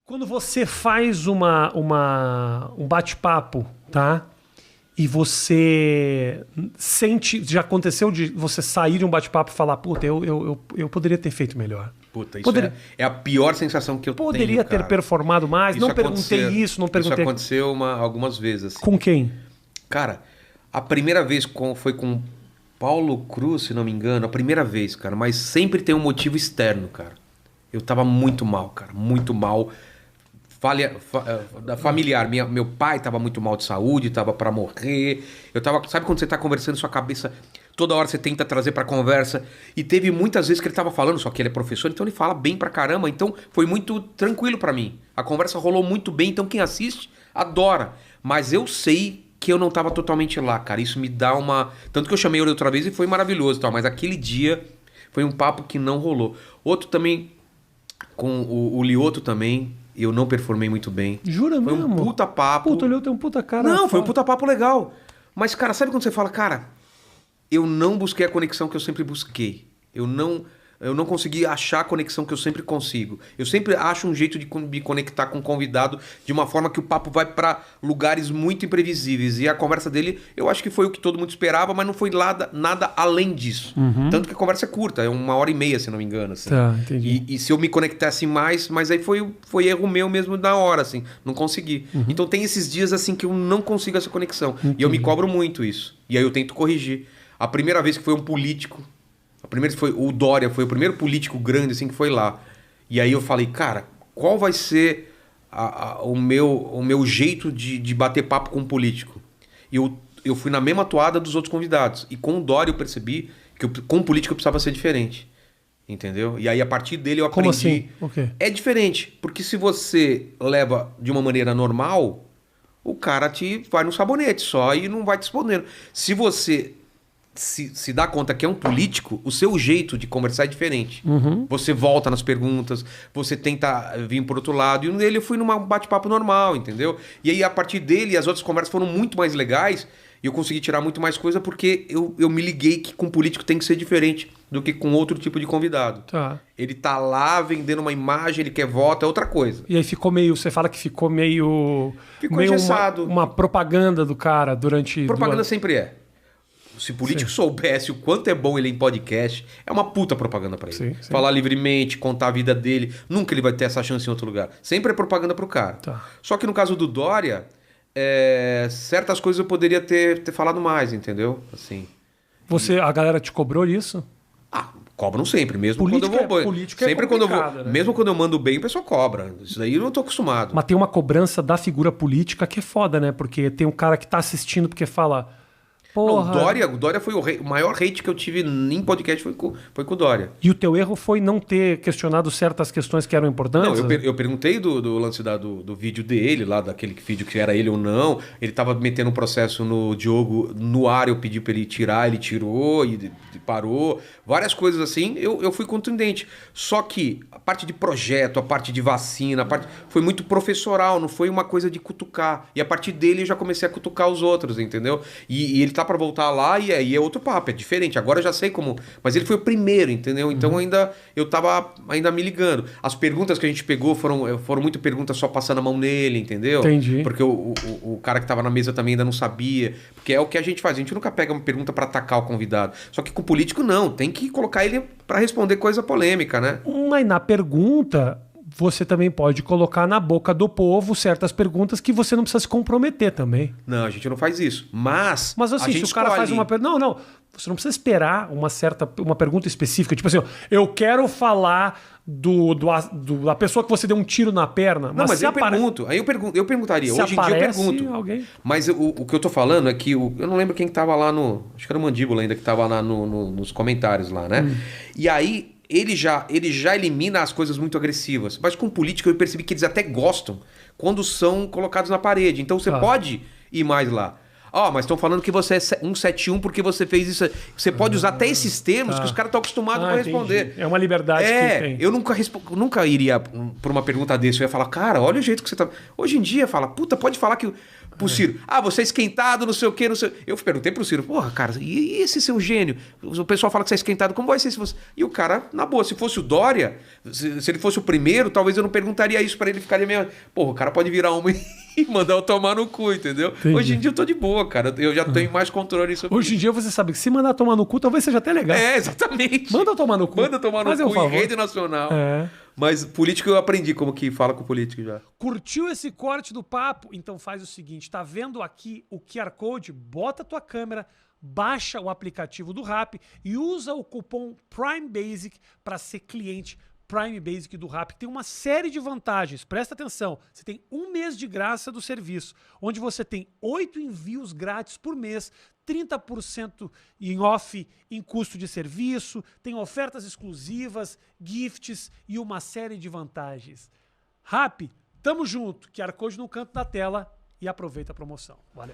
Quando você faz um bate-papo, tá? E você sente... Já aconteceu de você sair de um bate-papo e falar, puta, eu poderia ter feito melhor. Puta, isso é a pior sensação que eu tenho, Poderia ter performado mais, não perguntei isso, não perguntei... Isso aconteceu algumas vezes. Assim. Com quem? Cara, a primeira vez foi com Paulo Cruz, se não me engano, a primeira vez, cara, mas sempre tem um motivo externo, cara. Eu tava muito mal, cara, muito mal. Familiar, meu pai tava muito mal de saúde, tava pra morrer. Eu tava, sabe quando você tá conversando, sua cabeça, toda hora você tenta trazer pra conversa. E teve muitas vezes que ele tava falando, só que ele é professor, então ele fala bem pra caramba. Então foi muito tranquilo pra mim. A conversa rolou muito bem, então quem assiste adora. Mas eu sei que eu não tava totalmente lá, cara. Isso me dá uma... Tanto que eu chamei ele outra vez e foi maravilhoso, tal. Mas aquele dia foi um papo que não rolou. Outro também, com o Lioto também... Eu não performei muito bem. Jura mesmo? Foi um puta papo. Puta, ele tem um puta cara. Não, foi um puta papo legal. Mas, cara, sabe quando você fala, cara, eu não busquei a conexão que eu sempre busquei. Eu não consegui achar a conexão que eu sempre consigo. Eu sempre acho um jeito de me conectar com o convidado de uma forma que o papo vai para lugares muito imprevisíveis. E a conversa dele, eu acho que foi o que todo mundo esperava, mas não foi nada além disso. Uhum. Tanto que a conversa é curta, é 1h30, se não me engano. Assim. Tá, entendi. E se eu me conectasse mais, mas aí foi erro meu mesmo na hora, assim. Não consegui. Uhum. Então tem esses dias assim que eu não consigo essa conexão. Entendi. E eu me cobro muito isso. E aí eu tento corrigir. A primeira vez que foi um político... o Dória foi o primeiro político grande assim que foi lá. E aí eu falei, cara, qual vai ser o meu jeito de bater papo com um político? E eu fui na mesma toada dos outros convidados. E com o Dória eu percebi que com um político eu precisava ser diferente. Entendeu? E aí a partir dele eu aprendi... Como assim? Okay. É diferente, porque se você leva de uma maneira normal, o cara te vai no sabonete só e não vai te respondendo. Se você... Se dá conta que é um político, o seu jeito de conversar é diferente. Uhum. Você volta nas perguntas, você tenta vir por outro lado. E nele eu fui num bate-papo normal, entendeu? E aí, a partir dele, as outras conversas foram muito mais legais e eu consegui tirar muito mais coisa porque eu me liguei que com político tem que ser diferente do que com outro tipo de convidado. Tá. Ele tá lá vendendo uma imagem, ele quer voto, é outra coisa. E aí ficou meio... Você fala que ficou meio... Ficou engessado. Uma propaganda do cara durante... Propaganda sempre é. Se o político soubesse o quanto é bom ele em podcast, é uma puta propaganda pra ele. Sim. Falar livremente, contar a vida dele. Nunca ele vai ter essa chance em outro lugar. Sempre é propaganda pro cara. Tá. Só que no caso do Dória, certas coisas eu poderia ter falado mais, entendeu? Assim. A galera te cobrou isso? Cobram sempre, mesmo política quando eu vou bem. Política sempre quando eu vou, né? mesmo quando eu mando bem, o pessoal cobra. Isso daí eu não tô acostumado. Mas tem uma cobrança da figura política que é foda, né? Porque tem um cara que tá assistindo porque fala... Porra. Não, o Dória foi o maior hate que eu tive em podcast foi com o Dória. E o teu erro foi não ter questionado certas questões que eram importantes? Não, eu perguntei do lance do vídeo dele, lá daquele vídeo que era ele ou não. Ele tava metendo um processo no Diogo no ar, eu pedi pra ele tirar, ele tirou e parou. Várias coisas assim, eu fui contundente. Só que a parte de projeto, a parte de vacina, foi muito professoral, não foi uma coisa de cutucar. E a partir dele eu já comecei a cutucar os outros, entendeu? E ele tá pra voltar lá e aí é outro papo, é diferente. Agora eu já sei como... Mas ele foi o primeiro, entendeu? Então eu tava ainda me ligando. As perguntas que a gente pegou foram muito perguntas só passando a mão nele, entendeu? Entendi. Porque o cara que tava na mesa também ainda não sabia. Porque é o que a gente faz. A gente nunca pega uma pergunta pra atacar o convidado. Só que com o político não. Tem que colocar ele pra responder coisa polêmica, né? Mas na pergunta... Você também pode colocar na boca do povo certas perguntas que você não precisa se comprometer também. Não, a gente não faz isso. Mas assim, se o cara faz uma pergunta... Não. Você não precisa esperar uma pergunta específica. Tipo assim, eu quero falar da pessoa que você deu um tiro na perna. Mas eu pergunto. Aí eu perguntaria. Hoje em dia eu pergunto. Alguém... Mas o que eu tô falando é que... eu não lembro quem que tava lá no... Acho que era o Mandíbula ainda que tava lá nos comentários lá, né? E aí... Ele já elimina as coisas muito agressivas. Mas com política eu percebi que eles até gostam quando são colocados na parede. Então você pode ir mais lá. Mas estão falando que você é 171 porque você fez isso. Você pode usar até esses termos que os caras estão acostumados a responder. Entendi. É uma liberdade que tem. Eu nunca iria por uma pergunta desse. Eu ia falar, cara, olha o jeito que você tá... Hoje em dia, fala, puta, pode falar que... Pro Ciro, você é esquentado, não sei o quê, não sei... Eu perguntei pro Ciro, porra, cara, e esse seu gênio? O pessoal fala que você é esquentado, como vai ser se você... E o cara, na boa, se fosse o Dória, se ele fosse o primeiro, talvez eu não perguntaria isso pra ele, ficaria meio... Porra, o cara pode virar uma e mandar eu tomar no cu, entendeu? Entendi. Hoje em dia eu tô de boa, cara, eu já tenho mais controle sobre Hoje em dia você sabe que se mandar tomar no cu, talvez seja até legal. Exatamente. Manda tomar no cu. Manda tomar no cu em rede nacional. Mas político eu aprendi como que fala com político já. Curtiu esse corte do papo? Então faz o seguinte, tá vendo aqui o QR Code? Bota a tua câmera, baixa o aplicativo do Rappi e usa o cupom Prime Basic para ser cliente Prime Basic do Rappi. Tem uma série de vantagens, presta atenção. Você tem 1 mês de graça do serviço, onde você tem 8 envios grátis por mês, 30% em off em custo de serviço, tem ofertas exclusivas, gifts e uma série de vantagens. Rappi, tamo junto, QR Code no canto da tela e aproveita a promoção. Valeu!